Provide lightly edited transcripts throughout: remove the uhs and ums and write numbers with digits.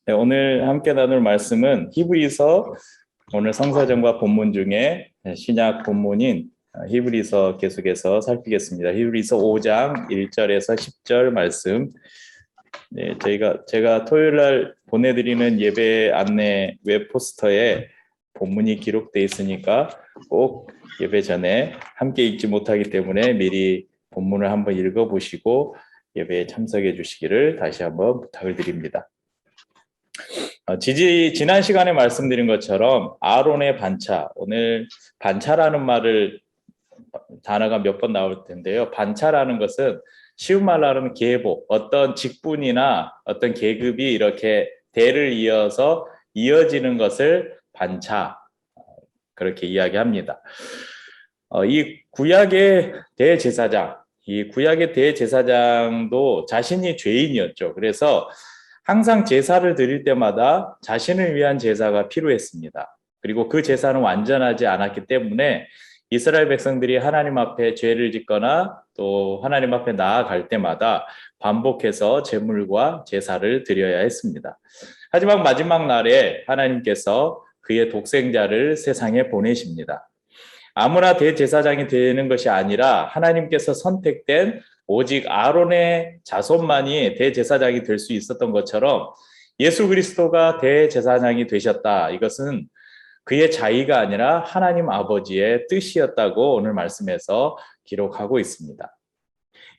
네, 오늘 함께 나눌 말씀은 히브리서 오늘 성서전과 본문 중에 신약 본문인 히브리서 계속해서 살피겠습니다. 히브리서 5장 1절에서 10절 말씀. 네, 제가 토요일 날 보내드리는 예배 안내 웹 포스터에 본문이 기록되어 있으니까 꼭 예배 전에 함께 읽지 못하기 때문에 미리 본문을 한번 읽어보시고 예배에 참석해 주시기를 다시 한번 부탁을 드립니다. 지난 시간에 말씀드린 것처럼 아론의 반차, 오늘 반차라는 단어가 몇 번 나올 텐데요. 반차라는 것은 쉬운 말로 하면 계보, 어떤 직분이나 어떤 계급이 이렇게 대를 이어서 이어지는 것을 반차, 그렇게 이야기합니다. 이 구약의 대제사장도 자신이 죄인이었죠. 그래서 항상 제사를 드릴 때마다 자신을 위한 제사가 필요했습니다. 그리고 그 제사는 완전하지 않았기 때문에 이스라엘 백성들이 하나님 앞에 죄를 짓거나 또 하나님 앞에 나아갈 때마다 반복해서 제물과 제사를 드려야 했습니다. 하지만 마지막 날에 하나님께서 그의 독생자를 세상에 보내십니다. 아무나 대제사장이 되는 것이 아니라 하나님께서 선택된 오직 아론의 자손만이 대제사장이 될 수 있었던 것처럼 예수 그리스도가 대제사장이 되셨다. 이것은 그의 자의가 아니라 하나님 아버지의 뜻이었다고 오늘 말씀에서 기록하고 있습니다.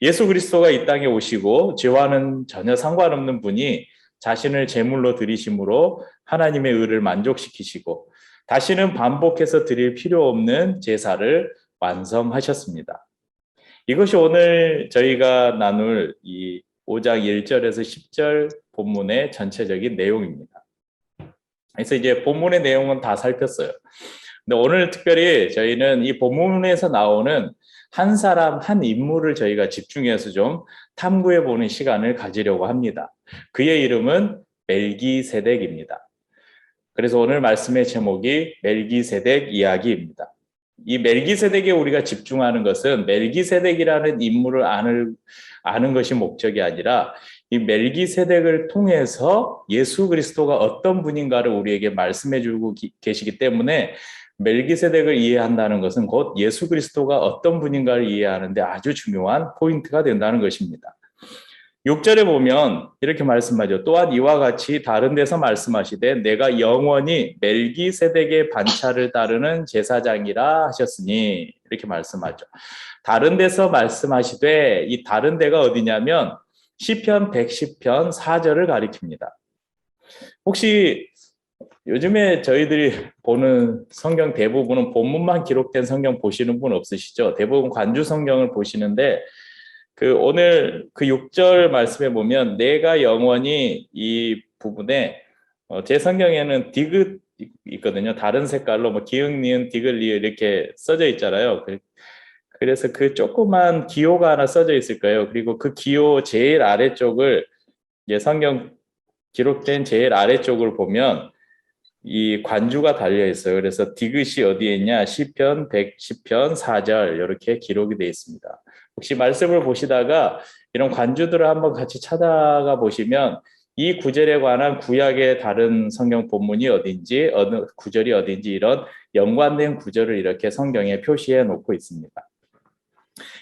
예수 그리스도가 이 땅에 오시고 죄와는 전혀 상관없는 분이 자신을 제물로 드리심으로 하나님의 의를 만족시키시고 다시는 반복해서 드릴 필요 없는 제사를 완성하셨습니다. 이것이 오늘 저희가 나눌 이 5장 1절에서 10절 본문의 전체적인 내용입니다. 그래서 이제 본문의 내용은 다 살폈어요. 근데 오늘 특별히 저희는 이 본문에서 나오는 한 사람, 한 인물을 저희가 집중해서 좀 탐구해 보는 시간을 가지려고 합니다. 그의 이름은 멜기세덱입니다. 그래서 오늘 말씀의 제목이 멜기세덱 이야기입니다. 이 멜기세덱에 우리가 집중하는 것은 멜기세덱이라는 인물을 아는 것이 목적이 아니라 이 멜기세덱을 통해서 예수 그리스도가 어떤 분인가를 우리에게 말씀해 주고 계시기 때문에 멜기세덱을 이해한다는 것은 곧 예수 그리스도가 어떤 분인가를 이해하는데 아주 중요한 포인트가 된다는 것입니다. 6절에 보면 이렇게 말씀하죠. 또한 이와 같이 다른 데서 말씀하시되 내가 영원히 멜기세덱의 반차를 따르는 제사장이라 하셨으니 이렇게 말씀하죠. 다른 데서 말씀하시되 이 다른 데가 어디냐면 시편 110편 4절을 가리킵니다. 혹시 요즘에 저희들이 보는 성경 대부분은 본문만 기록된 성경 보시는 분 없으시죠? 대부분 관주 성경을 보시는데 오늘 6절 말씀에 보면 내가 영원히 이 부분에 제 성경에는 디귿 있거든요. 다른 색깔로 뭐 기역, 니은, 디귿, 리을 이렇게 써져 있잖아요. 그래서 그 조그만 기호가 하나 써져 있을 거예요. 그리고 그 기호 제일 아래쪽을 이제 성경 기록된 제일 아래쪽을 보면 이 관주가 달려 있어요. 그래서 디귿이 어디에 있냐? 시편 110편 4절 이렇게 기록이 되어 있습니다. 혹시 말씀을 보시다가 이런 관주들을 한번 같이 찾아가 보시면 이 구절에 관한 구약의 다른 성경 본문이 어딘지 어느 구절이 어딘지 이런 연관된 구절을 이렇게 성경에 표시해 놓고 있습니다.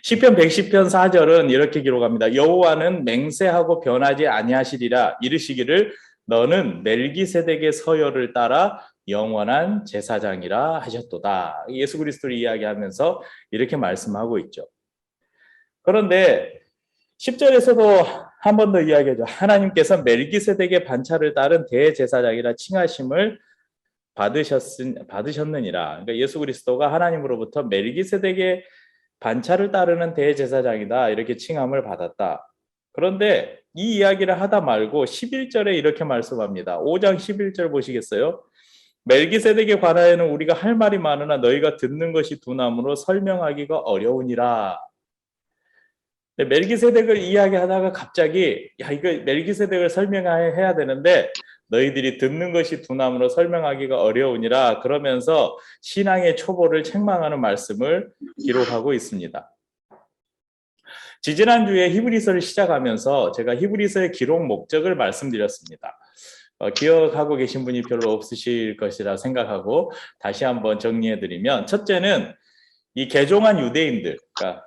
시편 110편 4절은 이렇게 기록합니다. 여호와는 맹세하고 변하지 아니하시리라 이르시기를 너는 멜기세덱의 서열을 따라 영원한 제사장이라 하셨도다. 예수 그리스도를 이야기하면서 이렇게 말씀하고 있죠. 그런데 10절에서도 한 번 더 이야기하죠. 하나님께서 멜기세덱의 반차를 따른 대제사장이라 칭하심을 받으셨느니라. 그러니까 예수 그리스도가 하나님으로부터 멜기세덱의 반차를 따르는 대제사장이다 이렇게 칭함을 받았다. 그런데 이 이야기를 하다 말고 11절에 이렇게 말씀합니다. 5장 11절 보시겠어요? 멜기세덱에 관하여는 우리가 할 말이 많으나 너희가 듣는 것이 두나무로 설명하기가 어려우니라. 멜기세덱을 이야기하다가 갑자기 이거 멜기세덱을 설명해야 되는데 너희들이 듣는 것이 두나무로 설명하기가 어려우니라 그러면서 신앙의 초보를 책망하는 말씀을 기록하고 있습니다. 지지난주에 히브리서를 시작하면서 제가 히브리서의 기록 목적을 말씀드렸습니다. 기억하고 계신 분이 별로 없으실 것이라 생각하고 다시 한번 정리해드리면, 첫째는 이 개종한 유대인들, 그러니까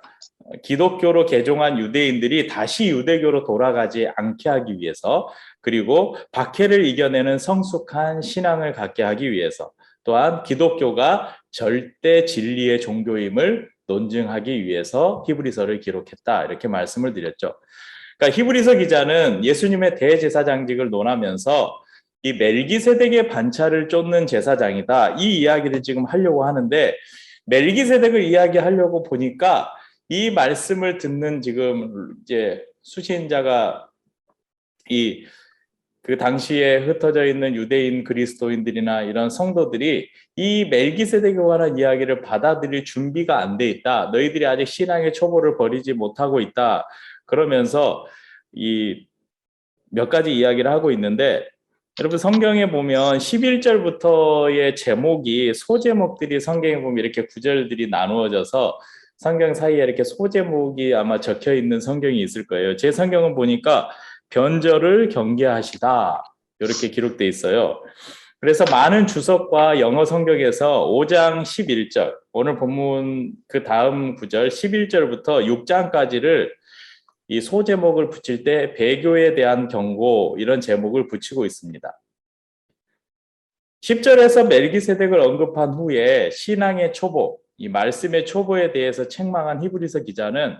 기독교로 개종한 유대인들이 다시 유대교로 돌아가지 않게 하기 위해서, 그리고 박해를 이겨내는 성숙한 신앙을 갖게 하기 위해서, 또한 기독교가 절대 진리의 종교임을 논증하기 위해서 히브리서를 기록했다, 이렇게 말씀을 드렸죠. 그러니까 히브리서 기자는 예수님의 대제사장직을 논하면서 이 멜기세덱의 반차를 쫓는 제사장이다, 이 이야기를 지금 하려고 하는데, 멜기세덱을 이야기하려고 보니까 이 말씀을 듣는 지금 이제 수신자가 그 당시에 흩어져 있는 유대인 그리스도인들이나 이런 성도들이 이 멜기세덱에 관한 이야기를 받아들일 준비가 안 돼 있다, 너희들이 아직 신앙의 초보를 버리지 못하고 있다, 그러면서 이 몇 가지 이야기를 하고 있는데, 여러분 성경에 보면 11절부터의 제목이, 소제목들이 성경에 보면 이렇게 구절들이 나누어져서 성경 사이에 이렇게 소제목이 아마 적혀 있는 성경이 있을 거예요. 제 성경은 보니까 변절을 경계하시다, 이렇게 기록돼 있어요. 그래서 많은 주석과 영어 성경에서 5장 11절, 오늘 본문 그 다음 구절 11절부터 6장까지를 이 소제목을 붙일 때 배교에 대한 경고, 이런 제목을 붙이고 있습니다. 10절에서 멜기세덱을 언급한 후에 신앙의 초보, 이 말씀의 초보에 대해서 책망한 히브리서 기자는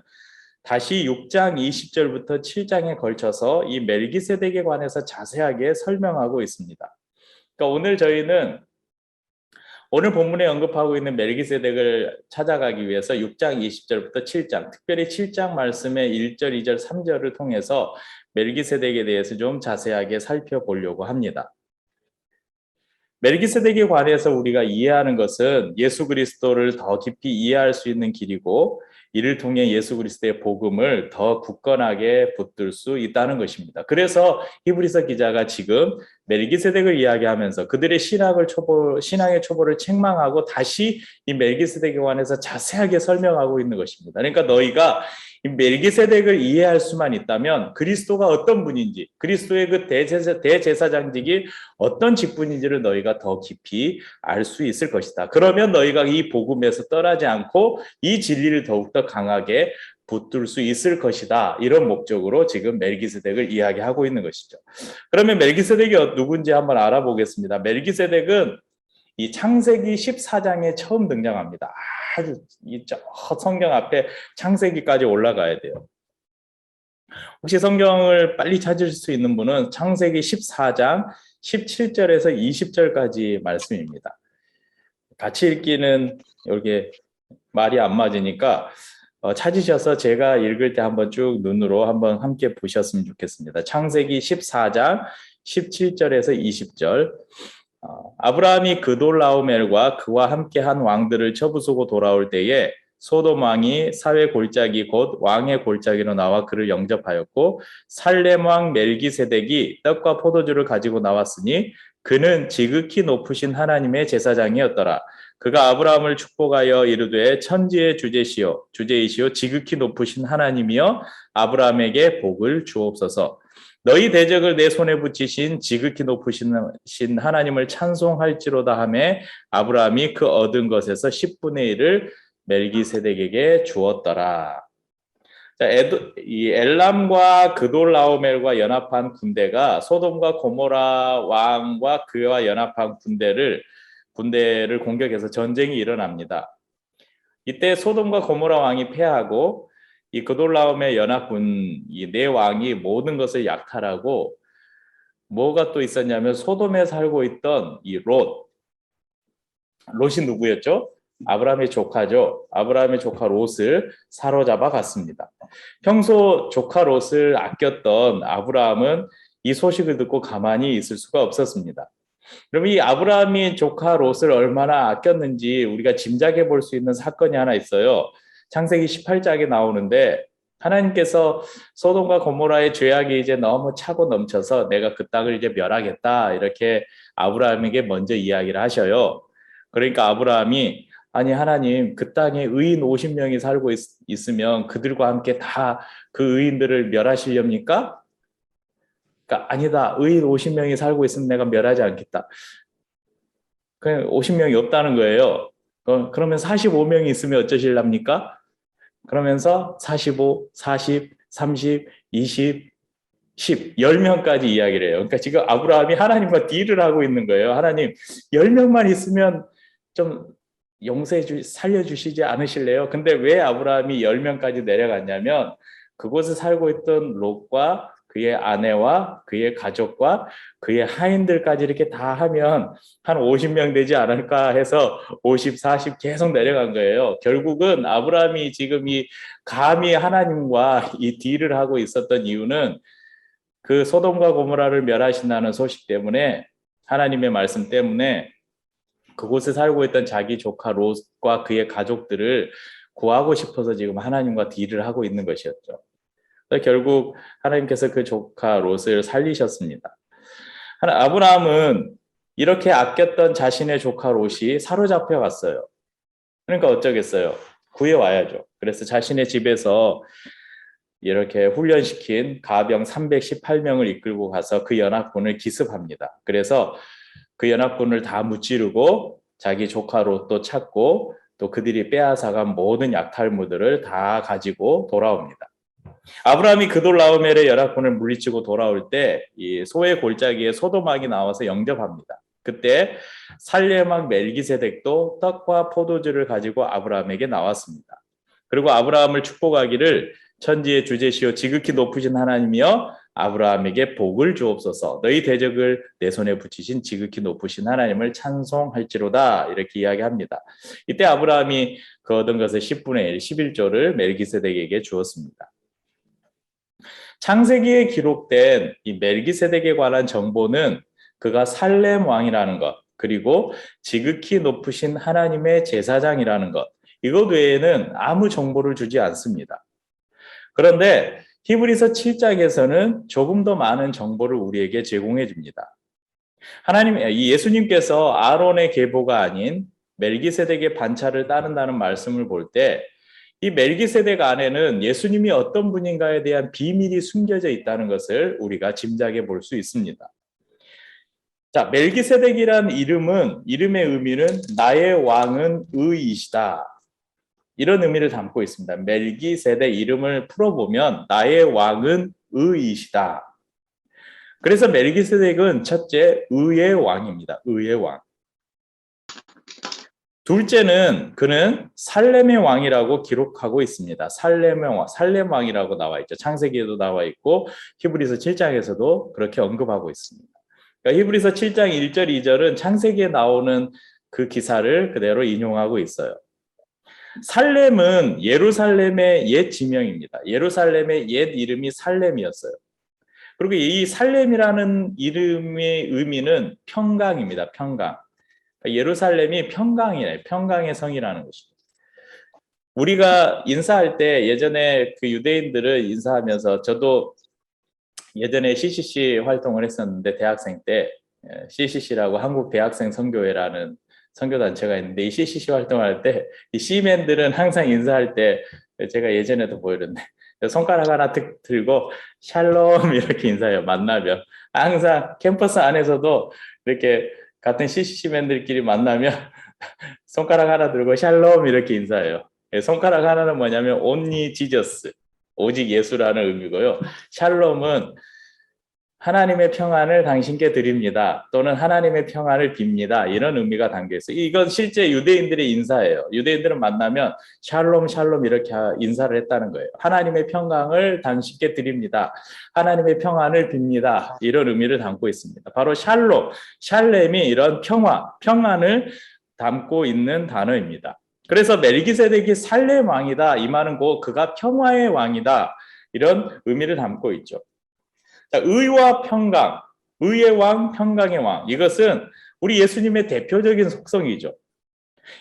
다시 6장 20절부터 7장에 걸쳐서 이 멜기세덱에 관해서 자세하게 설명하고 있습니다. 그러니까 오늘 저희는 오늘 본문에 언급하고 있는 멜기세덱을 찾아가기 위해서 6장 20절부터 7장, 특별히 7장 말씀의 1절, 2절, 3절을 통해서 멜기세덱에 대해서 좀 자세하게 살펴보려고 합니다. 멜기세덱에 관해서 우리가 이해하는 것은 예수 그리스도를 더 깊이 이해할 수 있는 길이고, 이를 통해 예수 그리스도의 복음을 더 굳건하게 붙들 수 있다는 것입니다. 그래서 히브리서 기자가 지금 멜기세덱을 이야기하면서 그들의 신앙의 초보를 책망하고 다시 이 멜기세덱에 관해서 자세하게 설명하고 있는 것입니다. 그러니까 너희가 이 멜기세덱을 이해할 수만 있다면 그리스도가 어떤 분인지, 그리스도의 그 대제사장직이 어떤 직분인지를 너희가 더 깊이 알 수 있을 것이다. 그러면 너희가 이 복음에서 떠나지 않고 이 진리를 더욱더 강하게 붙들 수 있을 것이다, 이런 목적으로 지금 멜기세덱을 이야기하고 있는 것이죠. 그러면 멜기세덱이 누군지 한번 알아보겠습니다. 멜기세덱은 이 창세기 14장에 처음 등장합니다. 아주 성경 앞에 창세기까지 올라가야 돼요. 혹시 성경을 빨리 찾을 수 있는 분은 창세기 14장 17절에서 20절까지 말씀입니다. 같이 읽기는 이렇게 말이 안 맞으니까 찾으셔서 제가 읽을 때 한번 쭉 눈으로 한번 함께 보셨으면 좋겠습니다. 창세기 14장 17절에서 20절. 아브라함이 그돌라오멜과 그와 함께한 왕들을 쳐부수고 돌아올 때에 소돔 왕이 사회 골짜기 곧 왕의 골짜기로 나와 그를 영접하였고, 살렘 왕 멜기세덱이 떡과 포도주를 가지고 나왔으니 그는 지극히 높으신 하나님의 제사장이었더라. 그가 아브라함을 축복하여 이르되 천지의 주제이시오 지극히 높으신 하나님이여 아브라함에게 복을 주옵소서. 너희 대적을 내 손에 붙이신 지극히 높으신 하나님을 찬송할지로다 하매 아브라함이 그 얻은 것에서 10분의 1을 멜기세덱에게 주었더라. 자, 이 엘람과 그돌라오멜과 연합한 군대가 소돔과 고모라 왕과 그와 연합한 군대를 공격해서 전쟁이 일어납니다. 이때 소돔과 고모라 왕이 패하고 이 그돌라오멜 연합군 이 네 왕이 모든 것을 약탈하고, 뭐가 또 있었냐면 소돔에 살고 있던 이 롯이 누구였죠? 아브라함의 조카죠. 아브라함의 조카 롯을 사로잡아 갔습니다. 평소 조카 롯을 아꼈던 아브라함은 이 소식을 듣고 가만히 있을 수가 없었습니다. 그럼 이 아브라함이 조카 롯을 얼마나 아꼈는지 우리가 짐작해 볼 수 있는 사건이 하나 있어요. 창세기 18장에 나오는데, 하나님께서 소돔과 고모라의 죄악이 이제 너무 차고 넘쳐서 내가 그 땅을 이제 멸하겠다, 이렇게 아브라함에게 먼저 이야기를 하셔요. 그러니까 아브라함이, 아니 하나님, 그 땅에 의인 50명이 살고 있으면 그들과 함께 다 그 의인들을 멸하시렵니까? 그러니까 아니다. 의인 50명이 살고 있으면 내가 멸하지 않겠다. 그냥 50명이 없다는 거예요. 그러면 45명이 있으면 어쩌실랍니까? 그러면서 45, 40, 30, 20, 10, 10명까지 이야기를 해요. 그러니까 지금 아브라함이 하나님과 딜을 하고 있는 거예요. 하나님, 10명만 있으면 좀 살려주시지 않으실래요? 근데 왜 아브라함이 10명까지 내려갔냐면 그곳에 살고 있던 롯과 그의 아내와 그의 가족과 그의 하인들까지 이렇게 다 하면 한 50명 되지 않을까 해서 50, 40 계속 내려간 거예요. 결국은 아브라함이 지금 이 감히 하나님과 이 딜을 하고 있었던 이유는 그 소돔과 고모라를 멸하신다는 소식 때문에, 하나님의 말씀 때문에 그곳에 살고 있던 자기 조카 롯과 그의 가족들을 구하고 싶어서 지금 하나님과 딜을 하고 있는 것이었죠. 결국 하나님께서 그 조카 롯을 살리셨습니다. 아브라함은 이렇게 아꼈던 자신의 조카 롯이 사로잡혀 갔어요. 그러니까 어쩌겠어요? 구해와야죠. 그래서 자신의 집에서 이렇게 훈련시킨 가병 318명을 이끌고 가서 그 연합군을 기습합니다. 그래서 그 연합군을 다 무찌르고 자기 조카 롯도 찾고 또 그들이 빼앗아간 모든 약탈무들을 다 가지고 돌아옵니다. 아브라함이 그돌라오멜의 연합군을 물리치고 돌아올 때 이 소의 골짜기에 소돔왕이 나와서 영접합니다. 그때 살렘왕 멜기세덱도 떡과 포도주를 가지고 아브라함에게 나왔습니다. 그리고 아브라함을 축복하기를 천지의 주제시오 지극히 높으신 하나님이여 아브라함에게 복을 주옵소서, 너희 대적을 내 손에 붙이신 지극히 높으신 하나님을 찬송할지로다, 이렇게 이야기합니다. 이때 아브라함이 그 얻은 것의 10분의 1, 11조를 멜기세덱에게 주었습니다. 창세기에 기록된 이 멜기세덱에 관한 정보는 그가 살렘 왕이라는 것, 그리고 지극히 높으신 하나님의 제사장이라는 것, 이것 외에는 아무 정보를 주지 않습니다. 그런데 히브리서 7장에서는 조금 더 많은 정보를 우리에게 제공해 줍니다. 예수님께서 아론의 계보가 아닌 멜기세덱의 반차를 따른다는 말씀을 볼 때 이 멜기세덱 안에는 예수님이 어떤 분인가에 대한 비밀이 숨겨져 있다는 것을 우리가 짐작해 볼 수 있습니다. 자, 멜기세덱이란 이름의 의미는 나의 왕은 의이시다, 이런 의미를 담고 있습니다. 멜기세덱 이름을 풀어보면 나의 왕은 의이시다. 그래서 멜기세덱은 첫째, 의의 왕입니다. 의의 왕. 둘째는 그는 살렘의 왕이라고 기록하고 있습니다. 살렘 왕이라고 나와 있죠. 창세기에도 나와 있고 히브리서 7장에서도 그렇게 언급하고 있습니다. 그러니까 히브리서 7장 1절, 2절은 창세기에 나오는 그 기사를 그대로 인용하고 있어요. 살렘은 예루살렘의 옛 지명입니다. 예루살렘의 옛 이름이 살렘이었어요. 그리고 이 살렘이라는 이름의 의미는 평강입니다. 평강. 예루살렘이 평강이에요. 평강의 성이라는 것입니다. 우리가 인사할 때 예전에 그 유대인들을 인사하면서, 저도 예전에 CCC 활동을 했었는데 대학생 때 CCC라고 한국 대학생 선교회라는 선교단체가 있는데, 이 CCC 활동할 때 이 C맨들은 항상 인사할 때 제가 예전에도 보여줬는데 손가락 하나 툭 들고 샬롬 이렇게 인사해요. 만나면 항상 캠퍼스 안에서도 이렇게 같은 CCC맨들끼리 만나면 손가락 하나 들고 샬롬 이렇게 인사해요. 손가락 하나는 뭐냐면 only Jesus, 오직 예수라는 의미고요. 샬롬은 하나님의 평안을 당신께 드립니다, 또는 하나님의 평안을 빕니다, 이런 의미가 담겨 있어요. 이건 실제 유대인들의 인사예요. 유대인들은 만나면 샬롬 샬롬 이렇게 인사를 했다는 거예요. 하나님의 평강을 당신께 드립니다, 하나님의 평안을 빕니다, 이런 의미를 담고 있습니다. 바로 샬렘이 이런 평안을 담고 있는 단어입니다. 그래서 멜기세덱이 살렘 왕이다, 이 말은 곧 그가 평화의 왕이다, 이런 의미를 담고 있죠. 자, 의와 평강, 의의 왕, 평강의 왕, 이것은 우리 예수님의 대표적인 속성이죠.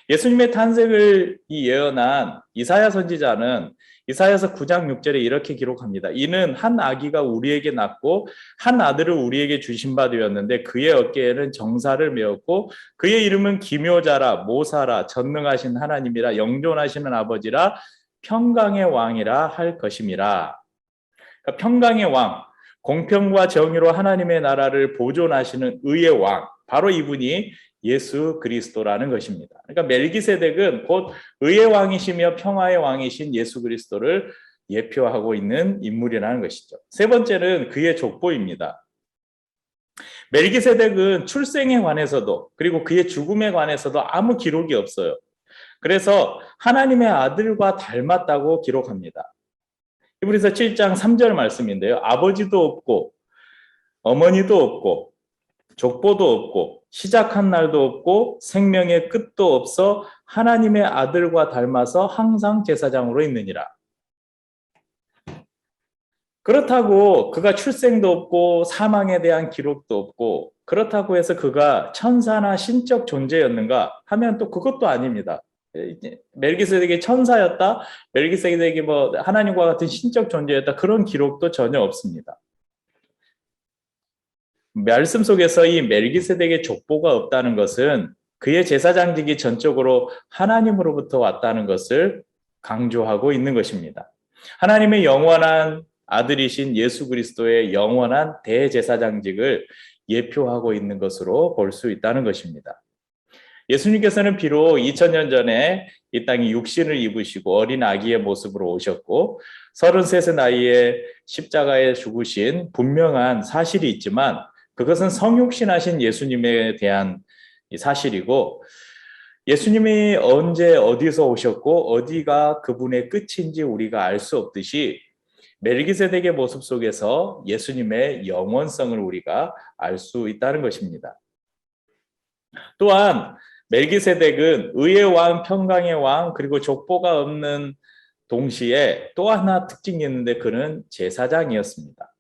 예수님의 탄생을 예언한 이사야 선지자는 이사야서 9장 6절에 이렇게 기록합니다. 이는 한 아기가 우리에게 낳고 한 아들을 우리에게 주신 바 되었는데 그의 어깨에는 정사를 메었고 그의 이름은 기묘자라, 모사라, 전능하신 하나님이라, 영존하시는 아버지라, 평강의 왕이라 할 것임이라. 그러니까 평강의 왕, 공평과 정의로 하나님의 나라를 보존하시는 의의 왕, 바로 이분이 예수 그리스도라는 것입니다. 그러니까 멜기세덱은 곧 의의 왕이시며 평화의 왕이신 예수 그리스도를 예표하고 있는 인물이라는 것이죠. 세 번째는 그의 족보입니다. 멜기세덱은 출생에 관해서도 그리고 그의 죽음에 관해서도 아무 기록이 없어요. 그래서 하나님의 아들과 닮았다고 기록합니다. 히브리서 7장 3절 말씀인데요. 아버지도 없고 어머니도 없고 족보도 없고 시작한 날도 없고 생명의 끝도 없어 하나님의 아들과 닮아서 항상 제사장으로 있느니라. 그렇다고 그가 출생도 없고 사망에 대한 기록도 없고 그렇다고 해서 그가 천사나 신적 존재였는가 하면 또 그것도 아닙니다. 멜기세덱이 천사였다, 멜기세덱이 뭐 하나님과 같은 신적 존재였다, 그런 기록도 전혀 없습니다. 말씀 속에서 이 멜기세덱의 족보가 없다는 것은 그의 제사장직이 전적으로 하나님으로부터 왔다는 것을 강조하고 있는 것입니다. 하나님의 영원한 아들이신 예수 그리스도의 영원한 대제사장직을 예표하고 있는 것으로 볼 수 있다는 것입니다. 예수님께서는 비록 2000년 전에 이 땅에 육신을 입으시고 어린 아기의 모습으로 오셨고 33세 나이에 십자가에 죽으신 분명한 사실이 있지만 그것은 성육신하신 예수님에 대한 사실이고 예수님이 언제 어디서 오셨고 어디가 그분의 끝인지 우리가 알 수 없듯이 멜기세덱의 모습 속에서 예수님의 영원성을 우리가 알 수 있다는 것입니다. 또한 멜기세덱은 의의 왕, 평강의 왕, 그리고 족보가 없는 동시에 또 하나 특징이 있는데 그는 제사장이었습니다.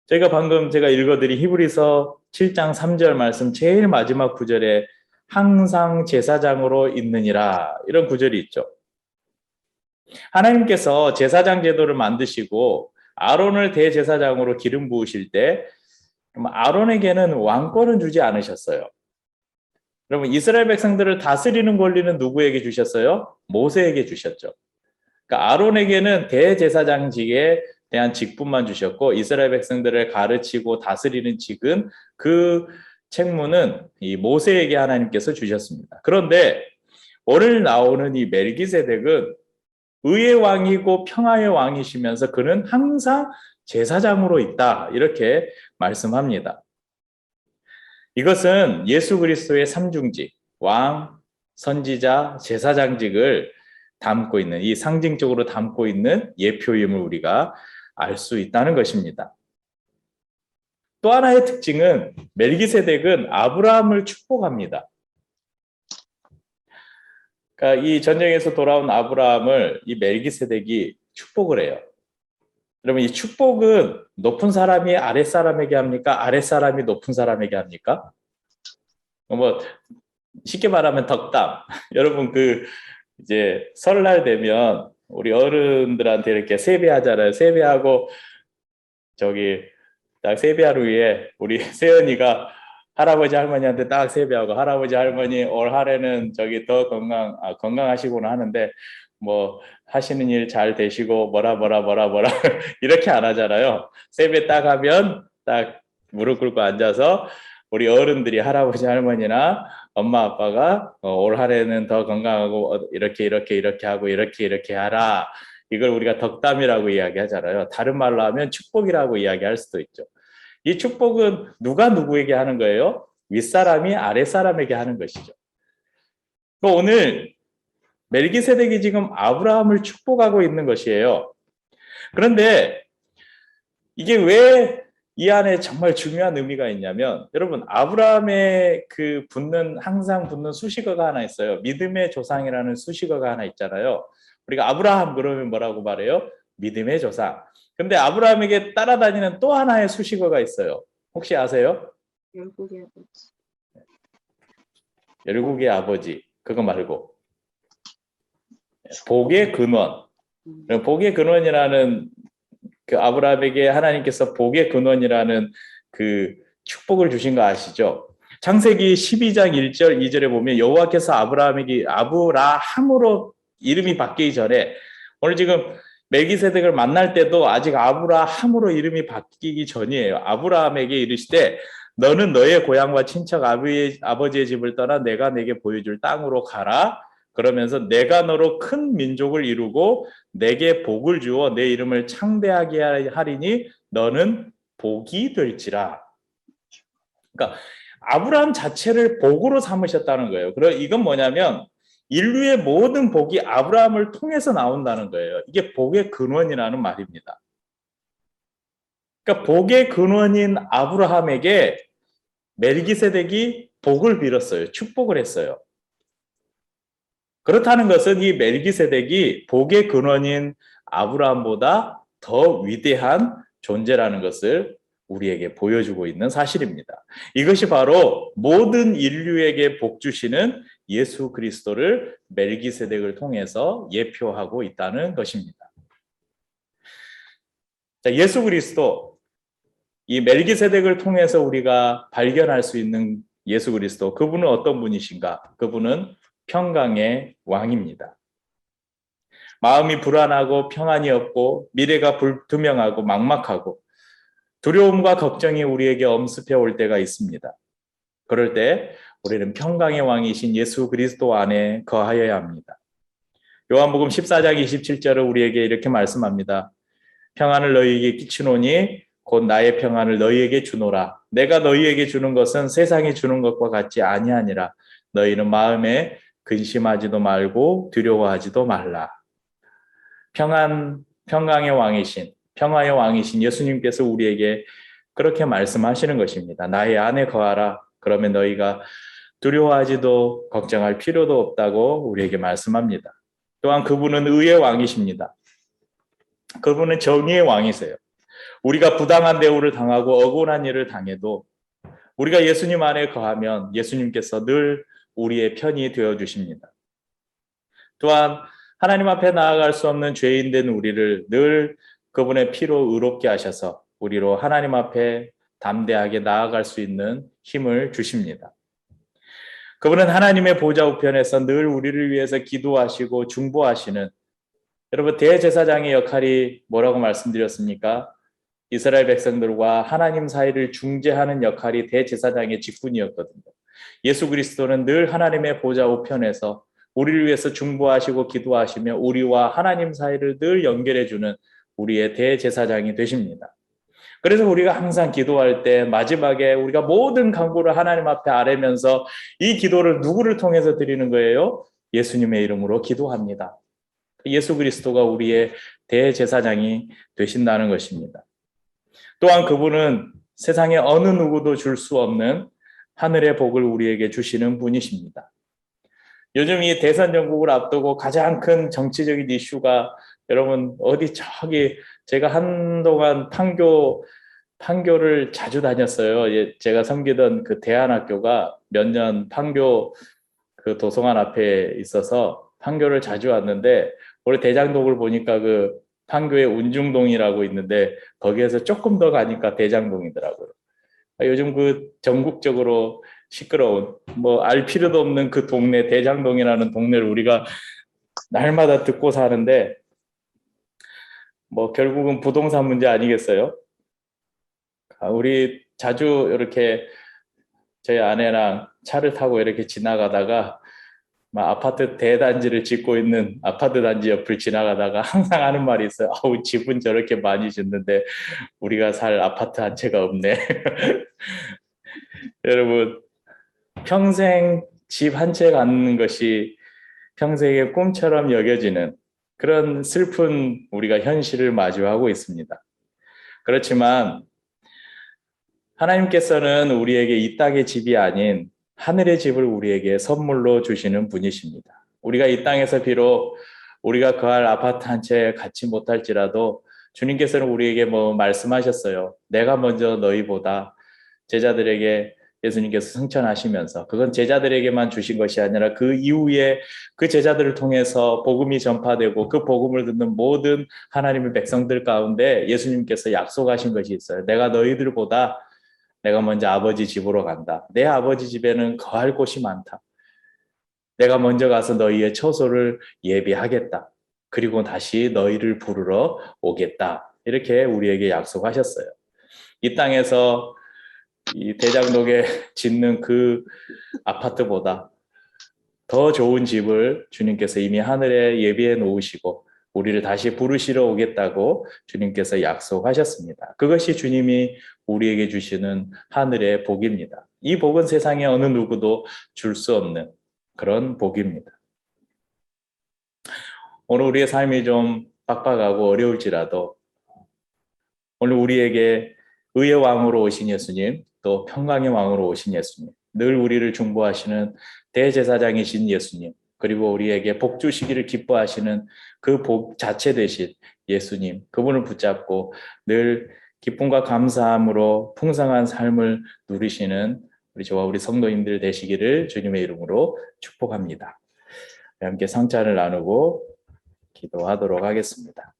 제가 읽어드린 히브리서 7장 3절 말씀 제일 마지막 구절에 항상 제사장으로 있느니라 이런 구절이 있죠. 하나님께서 제사장 제도를 만드시고 아론을 대제사장으로 기름 부으실 때 아론에게는 왕권은 주지 않으셨어요. 여러분 이스라엘 백성들을 다스리는 권리는 누구에게 주셨어요? 모세에게 주셨죠. 그러니까 아론에게는 대제사장직에 대한 직분만 주셨고 이스라엘 백성들을 가르치고 다스리는 직은 그 책무는 이 모세에게 하나님께서 주셨습니다. 그런데 오늘 나오는 이 멜기세덱은 의의 왕이고 평화의 왕이시면서 그는 항상 제사장으로 있다 이렇게 말씀합니다. 이것은 예수 그리스도의 삼중직, 왕, 선지자, 제사장직을 담고 있는 이 상징적으로 담고 있는 예표임을 우리가 알 수 있다는 것입니다. 또 하나의 특징은 멜기세덱은 아브라함을 축복합니다. 그러니까 이 전쟁에서 돌아온 아브라함을 이 멜기세덱이 축복을 해요. 여러분 이 축복은 높은 사람이 아랫사람에게 합니까? 아랫사람이 높은 사람에게 합니까? 뭐 쉽게 말하면 덕담. 여러분 이제 설날 되면 우리 어른들한테 이렇게 세배하잖아요. 세배하고 딱 세배하루 위에 우리 세연이가 할아버지 할머니한테 딱 세배하고 할아버지 할머니 올 한해는 더 건강하시구나 하는데 뭐 하시는 일 잘 되시고 뭐라 이렇게 안 하잖아요. 세배 딱 하면 딱 무릎 꿇고 앉아서 우리 어른들이 할아버지 할머니나 엄마 아빠가 올 한해는 더 건강하고 이렇게 하고 이렇게 하라. 이걸 우리가 덕담이라고 이야기하잖아요. 다른 말로 하면 축복이라고 이야기할 수도 있죠. 이 축복은 누가 누구에게 하는 거예요? 윗사람이 아랫사람에게 하는 것이죠. 오늘 멜기세덱이 지금 아브라함을 축복하고 있는 것이에요. 그런데 이게 왜 이 안에 정말 중요한 의미가 있냐면 여러분 아브라함의 항상 붙는 수식어가 하나 있어요. 믿음의 조상이라는 수식어가 하나 있잖아요. 우리가 아브라함 그러면 뭐라고 말해요? 믿음의 조상. 근데 아브라함에게 따라다니는 또 하나의 수식어가 있어요. 혹시 아세요? 열국의 아버지. 열국의 아버지. 그거 말고 복의 근원. 복의 근원이라는 아브라함에게 하나님께서 복의 근원이라는 축복을 주신 거 아시죠? 창세기 12장 1절 2절에 보면 여호와께서 아브라함으로 이름이 바뀌기 전에 오늘 지금 멜기세덱을 만날 때도 아직 아브라함으로 이름이 바뀌기 전이에요. 아브라함에게 이르시되 너는 너의 고향과 친척 아버지의 집을 떠나 내가 내게 보여줄 땅으로 가라. 그러면서 내가 너로 큰 민족을 이루고 내게 복을 주어 내 이름을 창대하게 하리니 너는 복이 될지라. 그러니까 아브라함 자체를 복으로 삼으셨다는 거예요. 그럼 이건 뭐냐면 인류의 모든 복이 아브라함을 통해서 나온다는 거예요. 이게 복의 근원이라는 말입니다. 그러니까 복의 근원인 아브라함에게 멜기세덱이 복을 빌었어요. 축복을 했어요. 그렇다는 것은 이 멜기세덱이 복의 근원인 아브라함보다 더 위대한 존재라는 것을 우리에게 보여주고 있는 사실입니다. 이것이 바로 모든 인류에게 복 주시는 예수 그리스도를 멜기세덱을 통해서 예표하고 있다는 것입니다. 자, 예수 그리스도, 이 멜기세덱을 통해서 우리가 발견할 수 있는 예수 그리스도, 그분은 어떤 분이신가? 그분은 평강의 왕입니다. 마음이 불안하고 평안이 없고 미래가 불투명하고 막막하고 두려움과 걱정이 우리에게 엄습해 올 때가 있습니다. 그럴 때 우리는 평강의 왕이신 예수 그리스도 안에 거하여야 합니다. 요한복음 14장 27절을 우리에게 이렇게 말씀합니다. 평안을 너희에게 끼치노니 곧 나의 평안을 너희에게 주노라. 내가 너희에게 주는 것은 세상이 주는 것과 같지 아니하니라. 너희는 마음에 근심하지도 말고 두려워하지도 말라. 평강의 왕이신, 평화의 왕이신 예수님께서 우리에게 그렇게 말씀하시는 것입니다. 나의 안에 거하라. 그러면 너희가 두려워하지도 걱정할 필요도 없다고 우리에게 말씀합니다. 또한 그분은 의의 왕이십니다. 그분은 정의의 왕이세요. 우리가 부당한 대우를 당하고 억울한 일을 당해도 우리가 예수님 안에 거하면 예수님께서 늘 우리의 편이 되어주십니다. 또한 하나님 앞에 나아갈 수 없는 죄인 된 우리를 늘 그분의 피로 의롭게 하셔서 우리로 하나님 앞에 담대하게 나아갈 수 있는 힘을 주십니다. 그분은 하나님의 보좌 우편에서 늘 우리를 위해서 기도하시고 중보하시는, 여러분 대제사장의 역할이 뭐라고 말씀드렸습니까? 이스라엘 백성들과 하나님 사이를 중재하는 역할이 대제사장의 직분이었거든요. 예수 그리스도는 늘 하나님의 보좌 우편에서 우리를 위해서 중보하시고 기도하시며 우리와 하나님 사이를 늘 연결해주는 우리의 대제사장이 되십니다. 그래서 우리가 항상 기도할 때 마지막에 우리가 모든 간구를 하나님 앞에 아뢰면서 이 기도를 누구를 통해서 드리는 거예요? 예수님의 이름으로 기도합니다. 예수 그리스도가 우리의 대제사장이 되신다는 것입니다. 또한 그분은 세상에 어느 누구도 줄 수 없는 하늘의 복을 우리에게 주시는 분이십니다. 요즘 이 대선 정국을 앞두고 가장 큰 정치적인 이슈가, 여러분 어디 저기 제가 한동안 판교를 자주 다녔어요. 제가 섬기던 그 대안학교가 몇 년 판교 그 도서관 앞에 있어서 판교를 자주 왔는데 올해 대장동을 보니까 그 판교의 운중동이라고 있는데 거기에서 조금 더 가니까 대장동이더라고요. 요즘 그 전국적으로 시끄러운 뭐 알 필요도 없는 그 동네 대장동이라는 동네를 우리가 날마다 듣고 사는데 뭐 결국은 부동산 문제 아니겠어요? 우리 자주 이렇게 저희 아내랑 차를 타고 이렇게 지나가다가 막 아파트 대단지를 짓고 있는 아파트 단지 옆을 지나가다가 항상 하는 말이 있어요. 아우 집은 저렇게 많이 짓는데 우리가 살 아파트 한 채가 없네. 여러분 평생 집 한 채 갖는 것이 평생의 꿈처럼 여겨지는 그런 슬픈 우리가 현실을 마주하고 있습니다. 그렇지만 하나님께서는 우리에게 이 땅의 집이 아닌 하늘의 집을 우리에게 선물로 주시는 분이십니다. 우리가 이 땅에서 비록 우리가 거할 아파트 한 채 갖지 못할지라도 주님께서는 우리에게 뭐 말씀하셨어요. 내가 먼저 너희보다 제자들에게 예수님께서 승천하시면서 그건 제자들에게만 주신 것이 아니라 그 이후에 그 제자들을 통해서 복음이 전파되고 그 복음을 듣는 모든 하나님의 백성들 가운데 예수님께서 약속하신 것이 있어요. 내가 너희들보다 내가 먼저 아버지 집으로 간다. 내 아버지 집에는 거할 곳이 많다. 내가 먼저 가서 너희의 처소를 예비하겠다. 그리고 다시 너희를 부르러 오겠다. 이렇게 우리에게 약속하셨어요. 이 땅에서 이 대장독에 짓는 그 아파트보다 더 좋은 집을 주님께서 이미 하늘에 예비해 놓으시고 우리를 다시 부르시러 오겠다고 주님께서 약속하셨습니다. 그것이 주님이 우리에게 주시는 하늘의 복입니다. 이 복은 세상에 어느 누구도 줄 수 없는 그런 복입니다. 오늘 우리의 삶이 좀 빡빡하고 어려울지라도 오늘 우리에게 의의 왕으로 오신 예수님, 또 평강의 왕으로 오신 예수님, 늘 우리를 중보하시는 대제사장이신 예수님, 그리고 우리에게 복 주시기를 기뻐하시는 그 복 자체 되신 예수님, 그분을 붙잡고 늘 기쁨과 감사함으로 풍성한 삶을 누리시는 우리 저와 우리 성도님들 되시기를 주님의 이름으로 축복합니다. 함께 성찬을 나누고 기도하도록 하겠습니다.